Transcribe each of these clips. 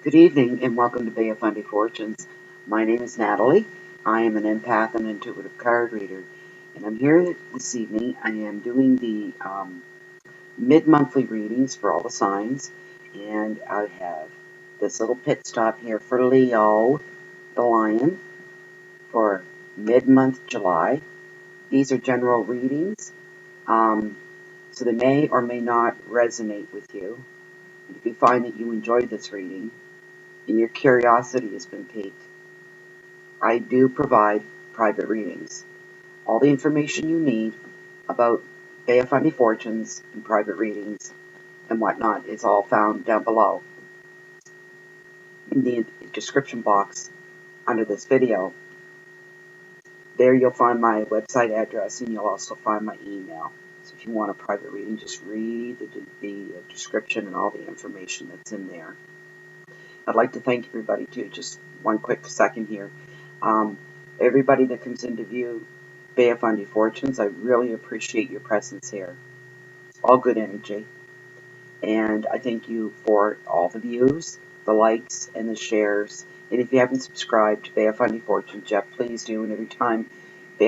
Good evening and welcome to Fundy Fortunes. My name is Natalie. I am an empath and intuitive card reader, and I'm here this evening. I am doing the mid-monthly readings for all the signs, and I have this little pit stop here for Leo, the lion, for mid-month July. These are general readings, so they may or may not resonate with you. If you find that you enjoy this reading, and your curiosity has been piqued, I do provide private readings. All the information you need about Fundy Fortunes and private readings and whatnot is all found down below in the description box under this video. There you'll find my website address and you'll also find my email. So if you want a private reading, just read the description and all the information that's in there. I'd like to thank everybody too, just one quick second here. Everybody that comes in to view Fundy Fortunes, I really appreciate your presence here. All good energy. And I thank you for all the views, the likes, and the shares. And if you haven't subscribed to Fundy Fortunes yet, please do. And every time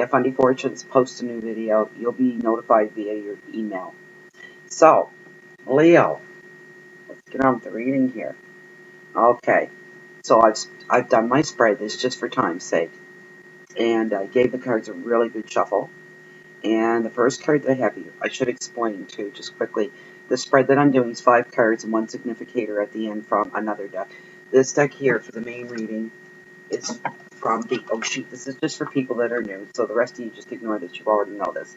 Fundy Fortunes posts a new video, you'll be notified via your email. So, Leo, let's get on with the reading here. Okay, so I've done my spread. This just for time's sake. And I gave the cards a really good shuffle. And the first card that I have here, I should explain too, just quickly. The spread that I'm doing is 5 cards and 1 significator at the end from another deck. This deck here for the main reading is from the sheet. This is just for people that are new, so the rest of you just ignore this. You already know this.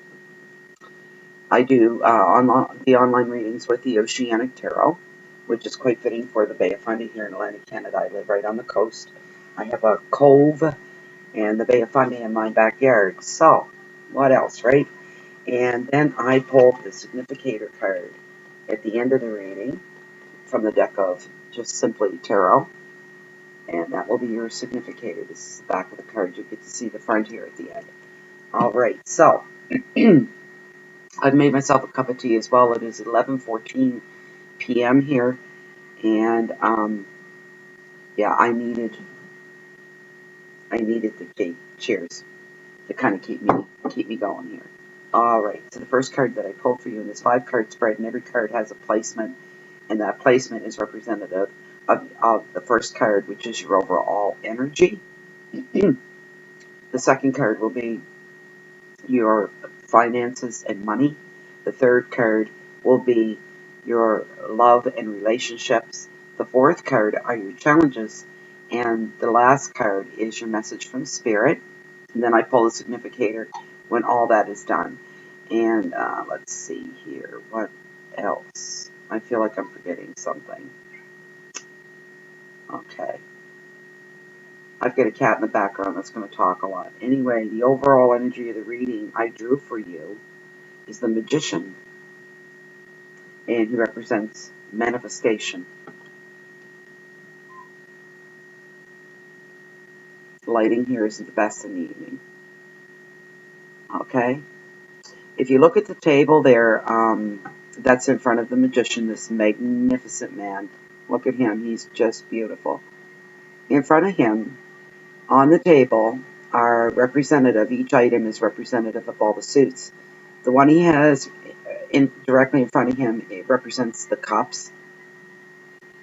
I do the online readings with the Oceanic Tarot, which is quite fitting for the Bay of Fundy here in Atlantic Canada. I live right on the coast. I have a cove and the Bay of Fundy in my backyard. So, what else, right? And then I pulled the significator card at the end of the reading from the deck of just simply tarot. And that will be your significator. This is the back of the card. You get to see the front here at the end. Alright, so I've made myself a cup of tea as well. It is 11:14 p.m. here. And yeah, I needed the tea. Cheers. To kind of keep me going here. Alright, so the first card that I pulled for you in this 5-card spread, and every card has a placement, and that placement is representative of the first card, which is your overall energy. The second card will be your finances and money. The third card will be your love and relationships. The fourth card are your challenges, and the last card is your message from Spirit. And then I pull the significator when all that is done. And let's see here. What else? I feel like I'm forgetting something. Okay. I've got a cat in the background that's going to talk a lot. Anyway, the overall energy of the reading I drew for you is the Magician. And he represents manifestation. Lighting here isn't the best in the evening. Okay? If you look at the table there, that's in front of the Magician, this magnificent man. Look at him. He's just beautiful. In front of him, on the table, are representative. Each item is representative of all the suits. The one he has directly in front of him, it represents the cups.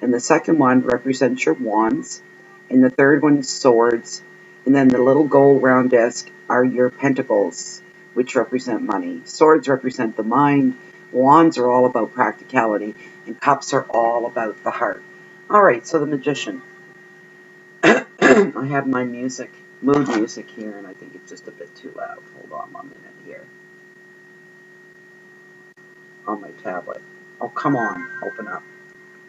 And the second one represents your wands. And the third one is swords. And then the little gold round disc are your pentacles, which represent money. Swords represent the mind. Wands are all about practicality. And cups are all about the heart. Alright, so the Magician. I have my mood music here, and I think it's just a bit too loud. Hold on 1 minute here. On my tablet. Oh, come on. Open up.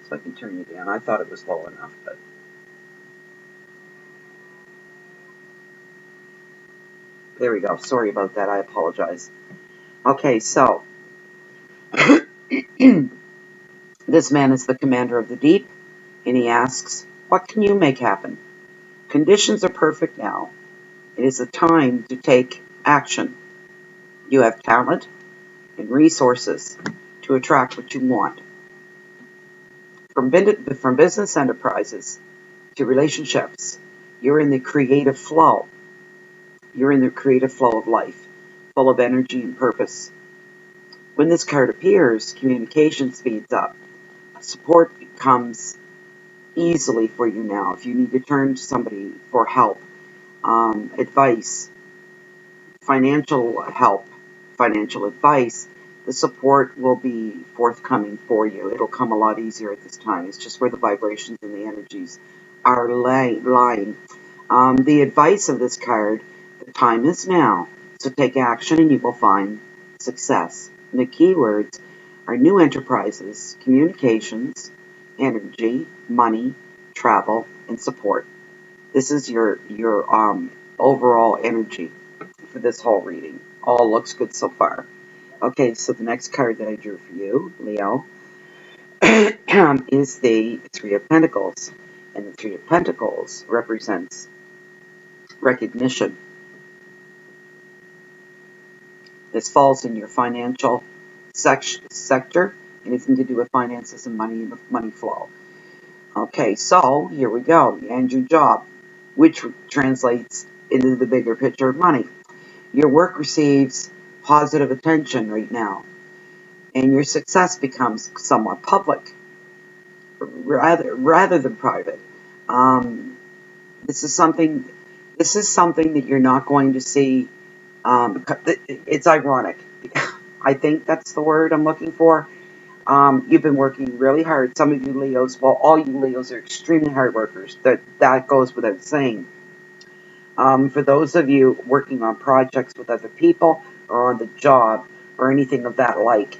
So I can turn you down. I thought it was low enough, but... There we go. Sorry about that. I apologize. Okay, so... This man is the commander of the deep, and he asks, what can you make happen? Conditions are perfect now. It is a time to take action. You have talent and resources to attract what you want. From business enterprises to relationships, you're in the creative flow. You're in the creative flow of life, full of energy and purpose. When this card appears, communication speeds up. Support comes easily for you now. If you need to turn to somebody for help, advice, financial help, financial advice, the support will be forthcoming for you. It'll come a lot easier at this time. It's just where the vibrations and the energies are lying. The advice of this card, the time is now. So take action and you will find success. And the keywords are new enterprises, communications, energy, money, travel, and support. This is your overall energy for this whole reading. All looks good so far. Okay, so the next card that I drew for you, Leo, is the Three of Pentacles. And the Three of Pentacles represents recognition. This falls in your financial sector, anything to do with finances and money flow. Okay, so here we go. And your job, which translates into the bigger picture of money. Your work receives positive attention right now, and your success becomes somewhat public, rather than private. This is something that you're not going to see. It's ironic. I think that's the word I'm looking for. You've been working really hard. Some of you Leos, well, all you Leos are extremely hard workers. That goes without saying. For those of you working on projects with other people or on the job or anything of that like,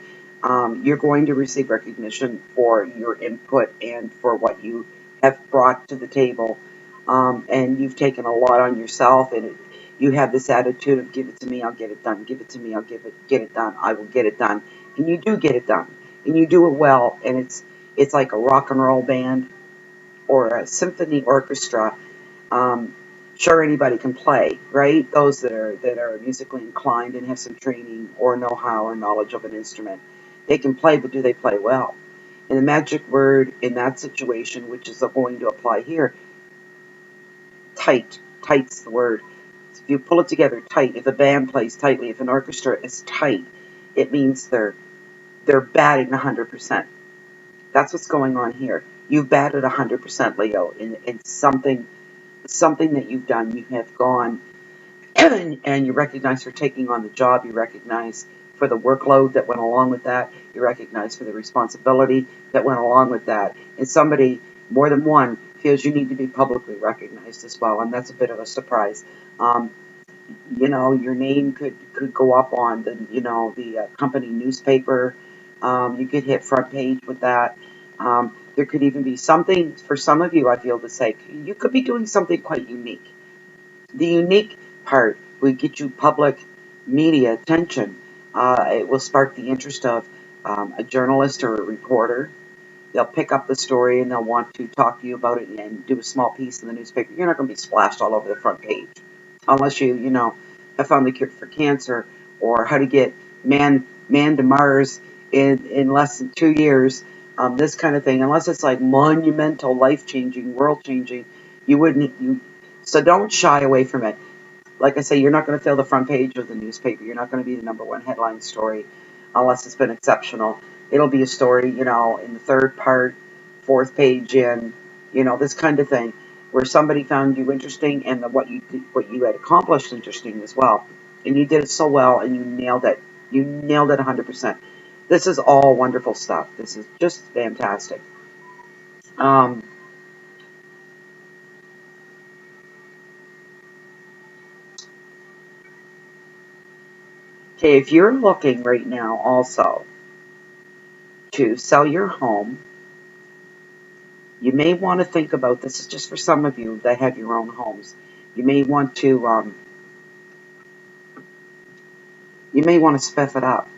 you're going to receive recognition for your input and for what you have brought to the table. And you've taken a lot on yourself, and you have this attitude of give it to me, I'll get it done. Give it to me, I'll get it done. I will get it done. And you do get it done. And you do it well. And it's like a rock and roll band or a symphony orchestra. Sure, anybody can play, right? Those that are musically inclined and have some training or know-how or knowledge of an instrument, they can play, but do they play well? And the magic word in that situation, which is going to apply here, tight. Tight's the word. If you pull it together tight, if a band plays tightly, if an orchestra is tight, it means they're batting 100%. That's what's going on here. You've batted 100%, Leo, in something that you've done. You have gone and you recognize for taking on the job. You recognize for the workload that went along with that. You recognize for the responsibility that went along with that. And somebody, more than one, feels you need to be publicly recognized as well, and that's a bit of a surprise. Your name could go up on the company newspaper. You could hit front page with that. There could even be something, for some of you, I feel to say, you could be doing something quite unique. The unique part will get you public media attention. It will spark the interest of a journalist or a reporter. They'll pick up the story and they'll want to talk to you about it and do a small piece in the newspaper. You're not going to be splashed all over the front page unless you have found the cure for cancer or how to get man to Mars in less than 2 years. This kind of thing, unless it's like monumental, life-changing, world-changing, you wouldn't. So don't shy away from it. Like I say, you're not going to fill the front page of the newspaper. You're not going to be the #1 headline story unless it's been exceptional. It'll be a story, in the third part, fourth page in, this kind of thing, where somebody found you interesting and what you had accomplished interesting as well. And you did it so well and you nailed it. You nailed it 100%. This is all wonderful stuff. This is just fantastic. Okay, if you're looking right now also to sell your home, you may want to think about, this is just for some of you that have your own homes. You may want to spiff it up.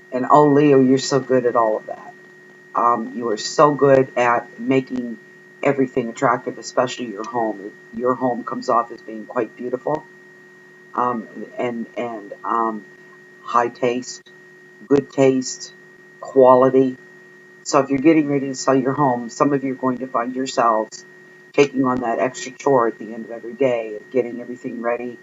And oh, Leo, you're so good at all of that. You are so good at making everything attractive, especially your home. Your home comes off as being quite beautiful, and high taste, good taste, quality. So if you're getting ready to sell your home, some of you are going to find yourselves taking on that extra chore at the end of every day of getting everything ready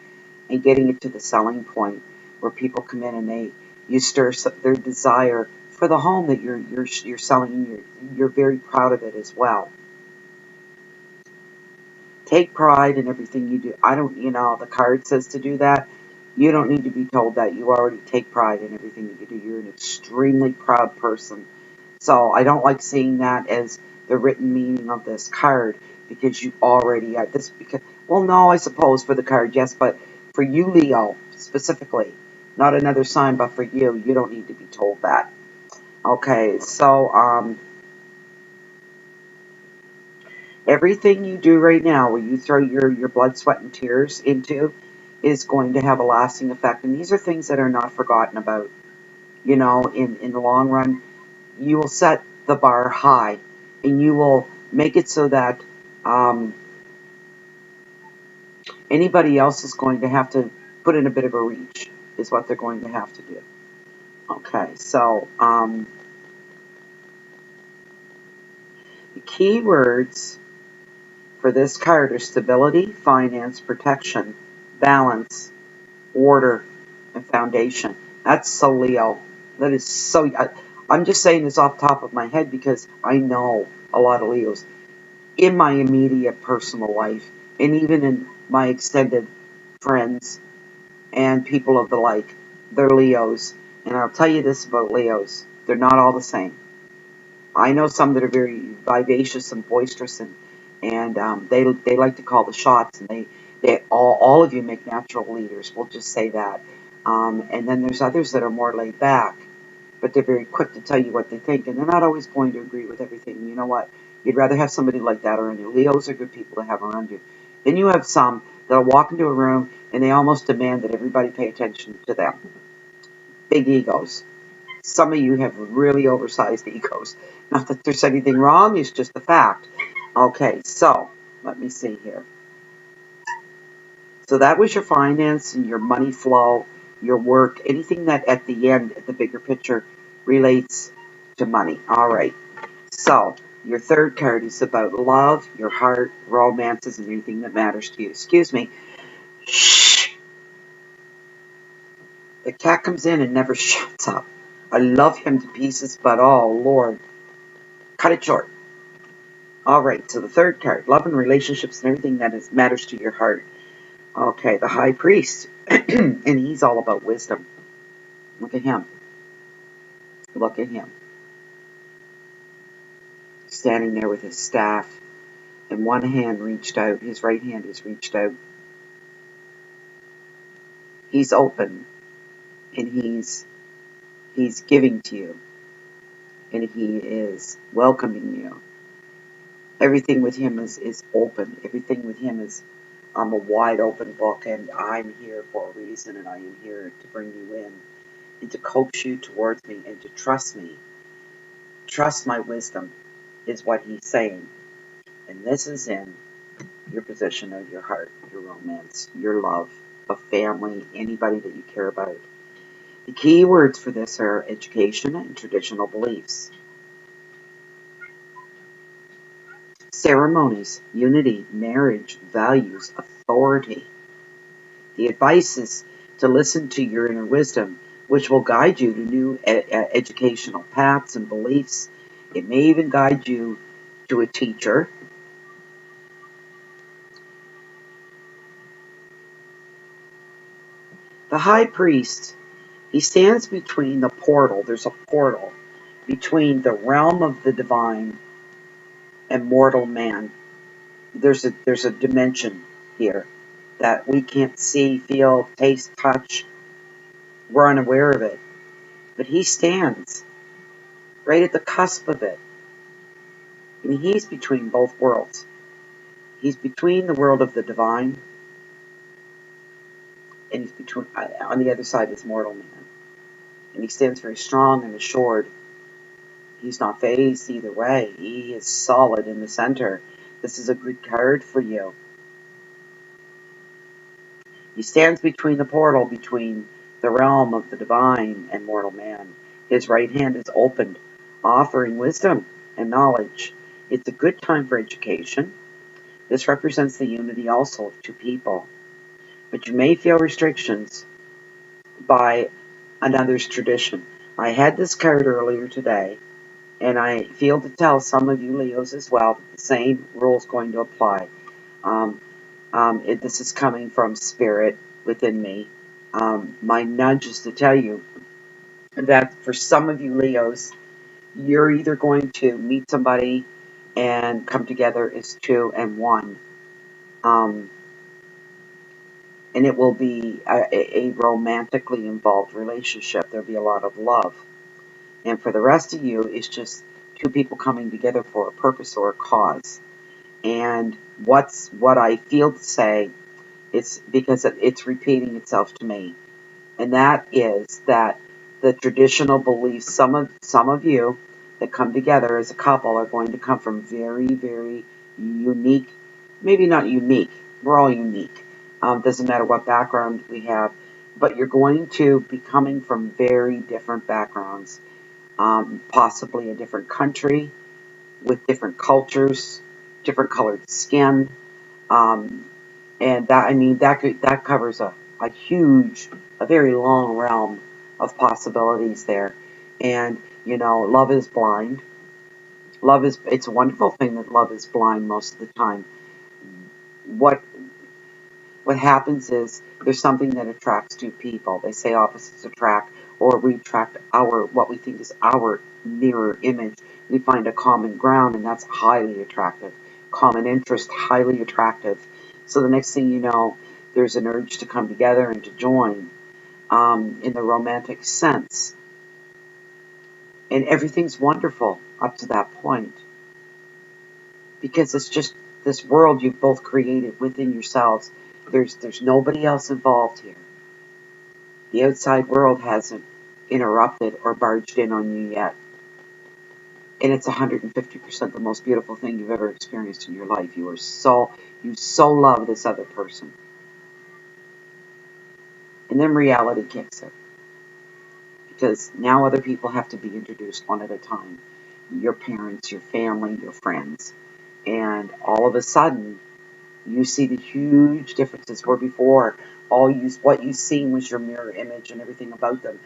and getting it to the selling point where people come in and you stir their desire for the home that you're selling, and you're very proud of it as well. Take pride in everything you do. The card says to do that. You don't need to be told that. You already take pride in everything that you do. You're an extremely proud person. So I don't like seeing that as the written meaning of this card, because you already are this. Well, no, I suppose for the card, yes, but for you, Leo, specifically, not another sign, but for you, you don't need to be told that. Okay, so everything you do right now, where you throw your blood, sweat, and tears into, is going to have a lasting effect. And these are things that are not forgotten about. In the long run, you will set the bar high, and you will make it so that anybody else is going to have to put in a bit of a reach, is what they're going to have to do. Okay, so the key words for this card are stability, finance, protection, balance, order, and foundation. That's so Leo. That is so. I'm just saying this off the top of my head because I know a lot of Leos in my immediate personal life, and even in my extended friends and people of the like. They're Leos. And I'll tell you this about Leos. They're not all the same. I know some that are very vivacious and boisterous, and they like to call the shots, and they all of you make natural leaders. We'll just say that. And then there's others that are more laid back, but they're very quick to tell you what they think, and they're not always going to agree with everything. You know what? You'd rather have somebody like that around you. Leos are good people to have around you. Then you have some that'll walk into a room and they almost demand that everybody pay attention to them. Big egos. Some of you have really oversized egos. Not that there's anything wrong, it's just a fact. Okay, so let me see here. So that was your finance and your money flow, your work, anything that at the end, at the bigger picture, relates to money. All right. So your third card is about love, your heart, romances, and anything that matters to you. Excuse me. Shh. The cat comes in and never shuts up. I love him to pieces, but oh, Lord. Cut it short. All right, so the third card, love and relationships and everything that matters to your heart. Okay, the High Priest, and he's all about wisdom. Look at him. Look at him. Standing there with his staff, and one hand reached out. His right hand is reached out. He's open, and he's giving to you, and he is welcoming you. Everything with him is open. Everything with him is a wide open book, and I'm here for a reason, and I am here to bring you in and to coax you towards me and to trust me. Trust my wisdom is what he's saying. And this is in your position of your heart, your romance, your love, a family, anybody that you care about. The key words for this are education and traditional beliefs. Ceremonies, unity, marriage, values, authority. The advice is to listen to your inner wisdom, which will guide you to new educational paths and beliefs. It may even guide you to a teacher. The high priest, he stands between the portal. There's a portal between the realm of the divine and mortal man. There's a dimension here that we can't see, feel, taste, touch. We're unaware of it. But he stands right at the cusp of it. I mean, he's between both worlds. He's between the world of the divine, and he's between on the other side is mortal man. And he stands very strong and assured. He's not phased either way. He is solid in the center. This is a good card for you. He stands between the portal, between the realm of the divine and mortal man. His right hand is opened. offering wisdom and knowledge. It's a good time for education. This represents the unity also of two people. But you may feel restrictions by another's tradition. I had this card earlier today, and I feel to tell some of you Leos as well that the same rule is going to apply. This is coming from spirit within me. My nudge is to tell you that for some of you Leos, you're either going to meet somebody and come together as two and one. And it will be a romantically involved relationship. There'll be a lot of love. And for the rest of you, it's just two people coming together for a purpose or a cause. And what I feel to say, it's because it's repeating itself to me. And that is that the traditional beliefs, some of you that come together as a couple are going to come from very, very unique, maybe not unique, we're all unique. Doesn't matter what background we have, but you're going to be coming from very different backgrounds, possibly a different country with different cultures, different colored skin, and that covers a huge, a very long realm of possibilities there. And love is blind. It's a wonderful thing that love is blind most of the time. What happens is there's something that attracts two people. They say opposites attract, or we attract what we think is our mirror image. We find a common ground, and that's highly attractive. Common interest, highly attractive. So the next thing you know, there's an urge to come together and to join in the romantic sense. And everything's wonderful up to that point. Because it's just this world you've both created within yourselves. There's nobody else involved here. The outside world hasn't interrupted or barged in on you yet. And it's 150% the most beautiful thing you've ever experienced in your life. You so love this other person. And then reality kicks in. Because now other people have to be introduced one at a time. Your parents, your family, your friends. And all of a sudden, you see the huge differences where before what you seen was your mirror image and everything about them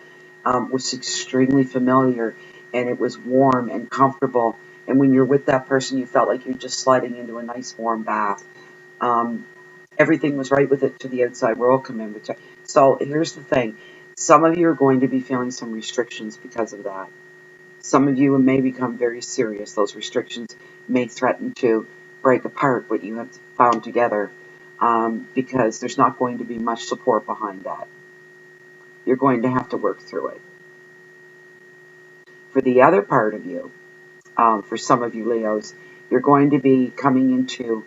was extremely familiar, and it was warm and comfortable. And when you're with that person, you felt like you're just sliding into a nice warm bath. Everything was right with it to the outside world come in. So here's the thing. Some of you are going to be feeling some restrictions because of that. Some of you may become very serious. Those restrictions may threaten to break apart what you have found together because there's not going to be much support behind that. You're going to have to work through it. For the other part of you, for some of you Leos, you're going to be coming into,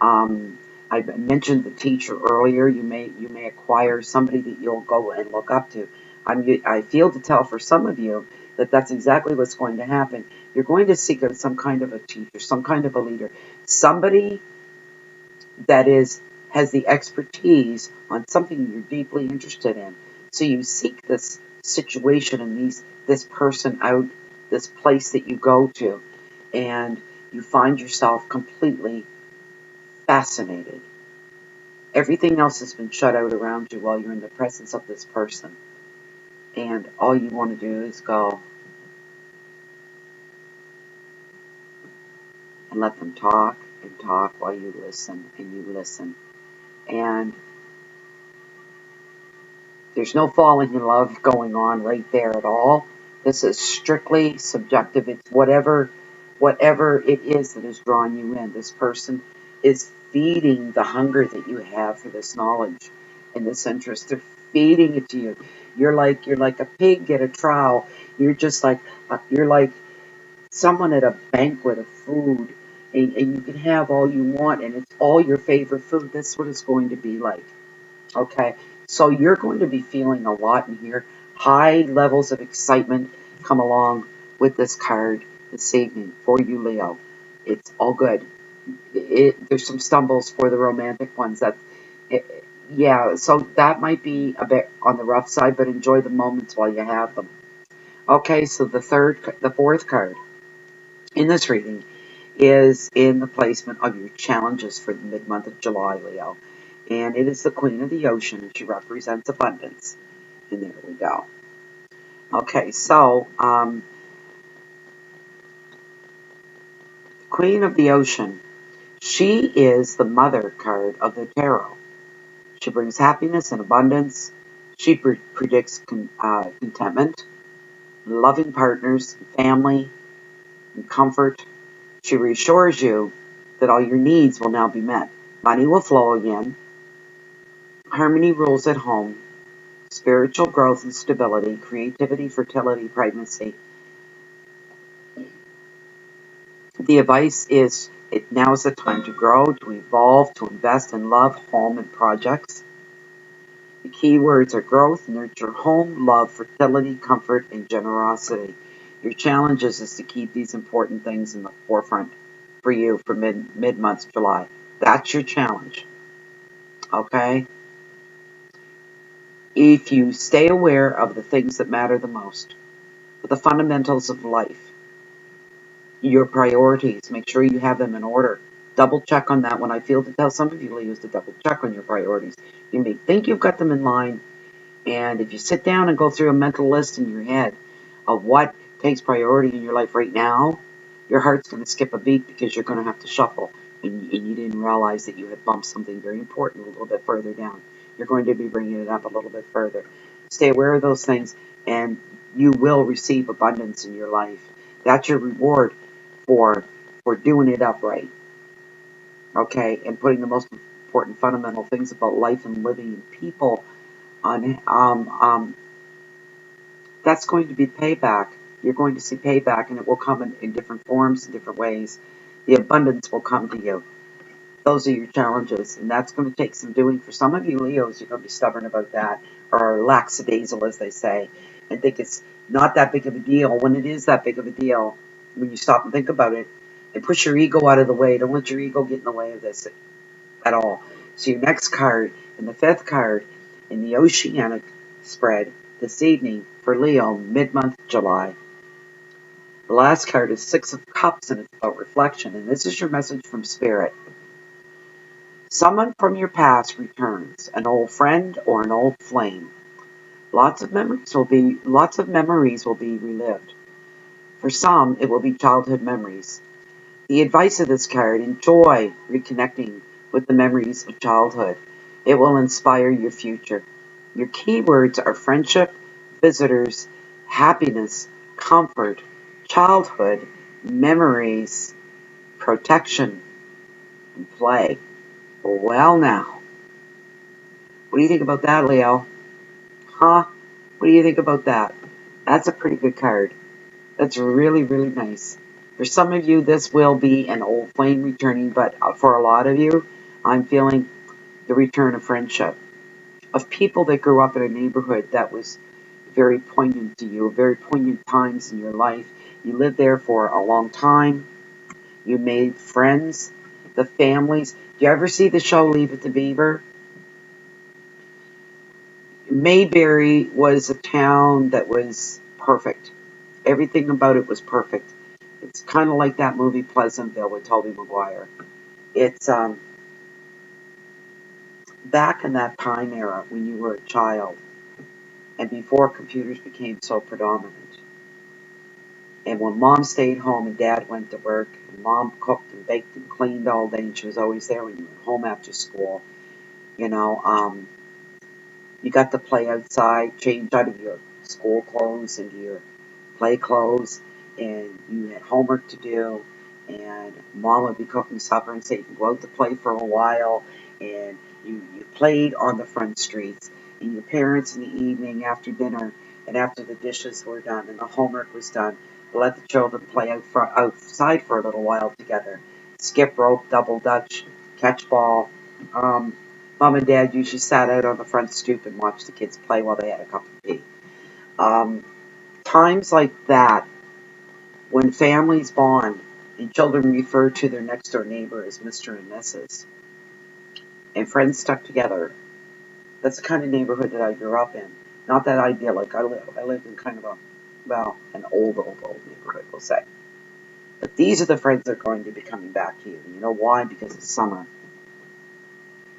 I mentioned the teacher earlier. You may acquire somebody that you'll go and look up to. I feel to tell for some of you that that's exactly what's going to happen. You're going to seek out some kind of a teacher, some kind of a leader, somebody that has the expertise on something you're deeply interested in. So you seek this situation and this person out, this place that you go to, and you find yourself completely fascinated. Everything else has been shut out around you while you're in the presence of this person. And all you want to do is go and let them talk and talk while you listen and you listen. And there's no falling in love going on right there at all. This is strictly subjective. It's whatever it is that is drawing you in. This person is feeding the hunger that you have for this knowledge and this interest. They're feeding it to you. You're like a pig at a trough. You're like someone at a banquet of food, and you can have all you want, and it's all your favorite food. That's what it's going to be like. Okay, so you're going to be feeling a lot in here. High levels of excitement come along with this card this evening for you, Leo. It's all good. There's some stumbles for the romantic ones. Yeah, so that might be a bit on the rough side, but enjoy the moments while you have them. Okay, so the fourth card. in this reading is in the placement of your challenges for the mid-month of July, Leo. And it is the Queen of the Ocean, and she represents abundance. And there we go. Okay, so Queen of the Ocean, she is the mother card of the tarot. She brings happiness and abundance. She predicts contentment, loving partners, family, and comfort. She reassures you that all your needs will now be met. Money will flow again. Harmony rules at home. Spiritual growth and stability, creativity, fertility, pregnancy. The advice is now is the time to grow, to evolve, to invest in love, home, and projects. The key words are growth, nurture, home, love, fertility, comfort, and generosity. Your challenge is to keep these important things in the forefront for you for mid-month July. That's your challenge. Okay? If you stay aware of the things that matter the most, the fundamentals of life, your priorities, make sure you have them in order. Double check on that. When I feel to tell some of you, Leos, to double check on your priorities. You may think you've got them in line, and if you sit down and go through a mental list in your head of what takes priority in your life right now, your heart's going to skip a beat because you're going to have to shuffle, and you didn't realize that you had bumped something very important a little bit further down. You're going to be bringing it up a little bit further. Stay aware of those things, and you will receive abundance in your life. That's your reward for doing it upright, okay, and putting the most important fundamental things about life and living and people on. That's going to be payback. You're going to see payback, and it will come in different forms, in different ways. The abundance will come to you. Those are your challenges, and that's going to take some doing. For some of you Leos, you're going to be stubborn about that, or lackadaisical, as they say, and think it's not that big of a deal. When it is that big of a deal, when you stop and think about it, and push your ego out of the way. Don't let your ego get in the way of this at all. So your next card, and the fifth card, in the Oceanic spread this evening for Leo, mid-month July. The last card is Six of Cups, and it's about reflection, and this is your message from Spirit. Someone from your past returns, an old friend or an old flame. Lots of memories will be relived. For some, it will be childhood memories. The advice of this card: enjoy reconnecting with the memories of childhood. It will inspire your future. Your keywords are friendship, visitors, happiness, comfort, childhood, memories, protection, and play. Well now, what do you think about that, Leo? Huh? What do you think about that? That's a pretty good card. That's really, really nice. For some of you, this will be an old flame returning, but for a lot of you, I'm feeling the return of friendship, of people that grew up in a neighborhood that was very poignant to you, very poignant times in your life. You lived there for a long time. You made friends, the families. Do you ever see the show Leave It to Beaver? Mayberry was a town that was perfect. Everything about it was perfect. It's kind of like that movie Pleasantville with Tobey Maguire. It's back in that time era when you were a child and before computers became so predominant. And when Mom stayed home and Dad went to work, and Mom cooked and baked and cleaned all day, and she was always there when you were home after school, you got to play outside, change out of your school clothes into your play clothes, and you had homework to do, and Mom would be cooking supper and say you can go out to play for a while, and you played on the front streets, and your parents in the evening after dinner and after the dishes were done and the homework was done, let the children play outside for a little while together. Skip rope, double dutch, catch ball. Mom and Dad usually sat out on the front stoop and watched the kids play while they had a cup of tea. Times like that, when families bond and children refer to their next door neighbor as Mr. and Mrs., and friends stuck together, that's the kind of neighborhood that I grew up in. Not that idyllic. I lived in kind of an old neighborhood, we'll say. But these are the friends that are going to be coming back to you. You know why? Because it's summer.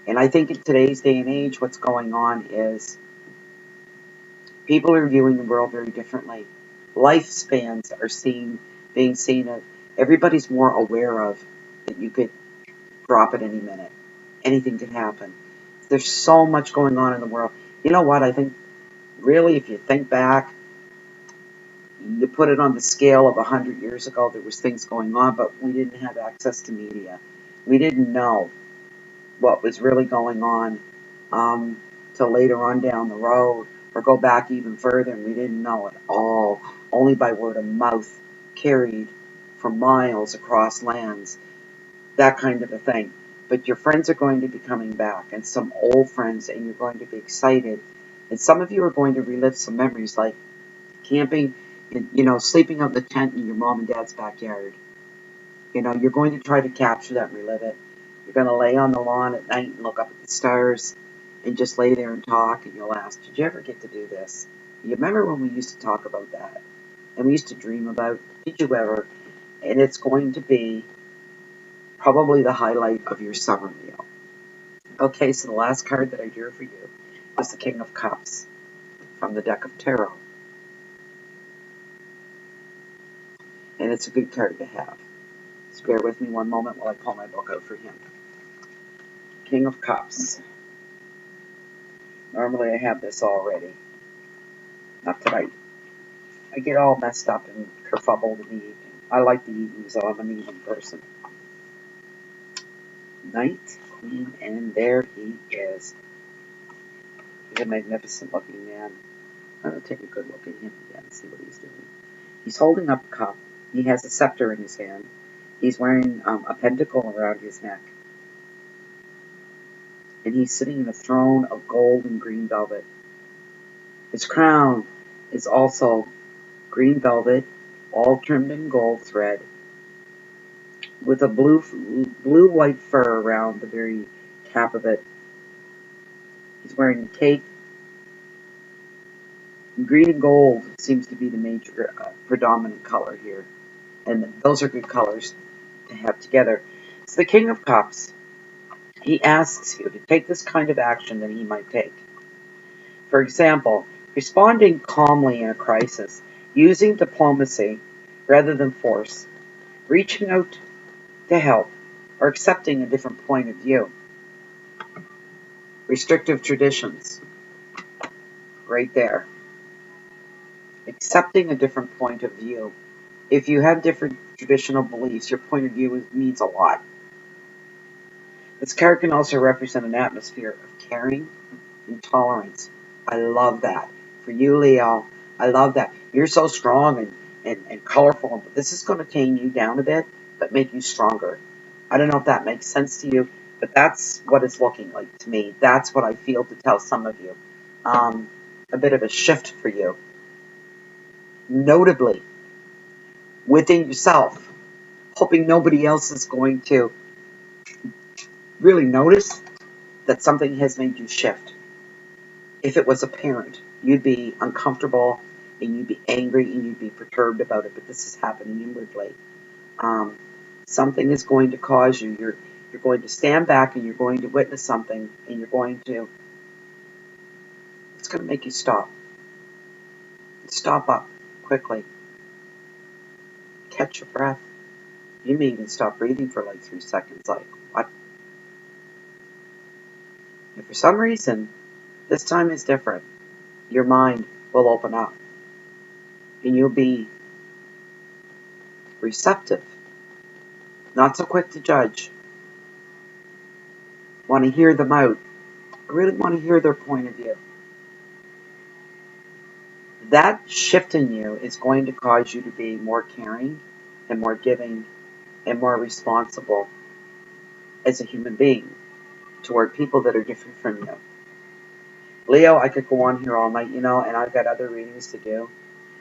And I think in today's day and age, what's going on is people are viewing the world very differently. Lifespans are being seen as everybody's more aware of that you could drop at any minute. Anything could happen. There's so much going on in the world. You know what? I think really, if you think back, you put it on the scale of 100 years ago, there was things going on, but we didn't have access to media. We didn't know what was really going on till later on down the road, or go back even further, and we didn't know it all, only by word of mouth, carried for miles across lands, that kind of a thing. But your friends are going to be coming back, and some old friends, and you're going to be excited. And some of you are going to relive some memories, like camping, sleeping on the tent in your mom and dad's backyard. You're going to try to capture that and relive it. You're going to lay on the lawn at night and look up at the stars and just lay there and talk, and you'll ask, did you ever get to do this? You remember when we used to talk about that? And we used to dream about, did you ever? And it's going to be probably the highlight of your summer meal. Okay, so the last card that I drew for you was the King of Cups from the deck of Tarot. And it's a good card to have. Just bear with me one moment while I pull my book out for him. King of Cups. Normally I have this already. Not tonight. I get all messed up and kerfubbled in the evening. I like the evening, so I'm an evening person. Knight, Queen, and there he is. He's a magnificent looking man. I'm going to take a good look at him again and see what he's doing. He's holding up a cup. He has a scepter in his hand. He's wearing a pentacle around his neck. And he's sitting in a throne of gold and green velvet. His crown is also green velvet, all trimmed in gold thread, with a blue-white fur around the very cap of it. He's wearing a cape. Green and gold seems to be the major predominant color here. And those are good colors to have together. It's the King of Cups. He asks you to take this kind of action that he might take. For example, responding calmly in a crisis, using diplomacy rather than force, reaching out to help, or accepting a different point of view. Restrictive traditions, right there. Accepting a different point of view. If you have different traditional beliefs, your point of view means a lot. This card can also represent an atmosphere of caring and tolerance. I love that. For you, Leo, I love that. You're so strong and colorful, but this is going to tame you down a bit, but make you stronger. I don't know if that makes sense to you, but that's what it's looking like to me. That's what I feel to tell some of you. A bit of a shift for you. Notably, within yourself, hoping nobody else is going to really notice that something has made you shift. If it was a parent, you'd be uncomfortable and you'd be angry and you'd be perturbed about it, but this is happening inwardly. Something is going to cause you, you're going to stand back and you're going to witness something and it's going to make you stop. Stop up quickly. Catch your breath. You may even stop breathing for like 3 seconds, like, what? And for some reason, this time is different. Your mind will open up. And you'll be receptive. Not so quick to judge. Want to hear them out. I really want to hear their point of view. That shift in you is going to cause you to be more caring and more giving and more responsible as a human being toward people that are different from you. Leo, I could go on here all night, and I've got other readings to do,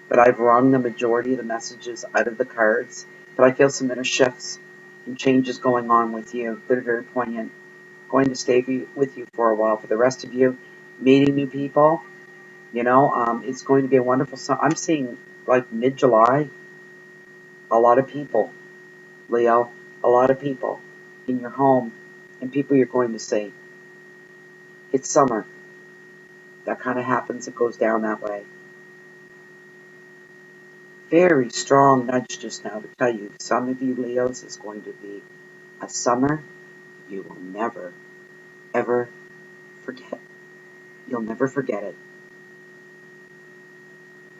but I've wrung the majority of the messages out of the cards, but I feel some inner shifts and changes going on with you that are very poignant, going to stay with you for a while. For the rest of you, meeting new people, it's going to be a wonderful summer. I'm seeing, like, mid-July, a lot of people Leo, a lot of people in your home and people you're going to see. It's summer. That kind of happens. It goes down that way. Very strong nudge just now to tell you, some of you Leos, is going to be a summer you will never, ever forget. You'll never forget it.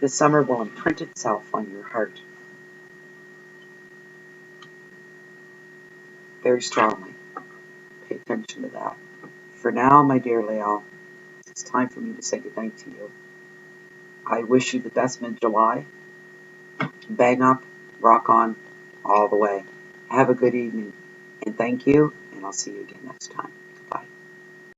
This summer will imprint itself on your heart very strongly. Pay attention to that. For now, my dear Leo, it's time for me to say goodnight to you. I wish you the best mid-July. Bang up, rock on, all the way. Have a good evening, and thank you, and I'll see you again next time.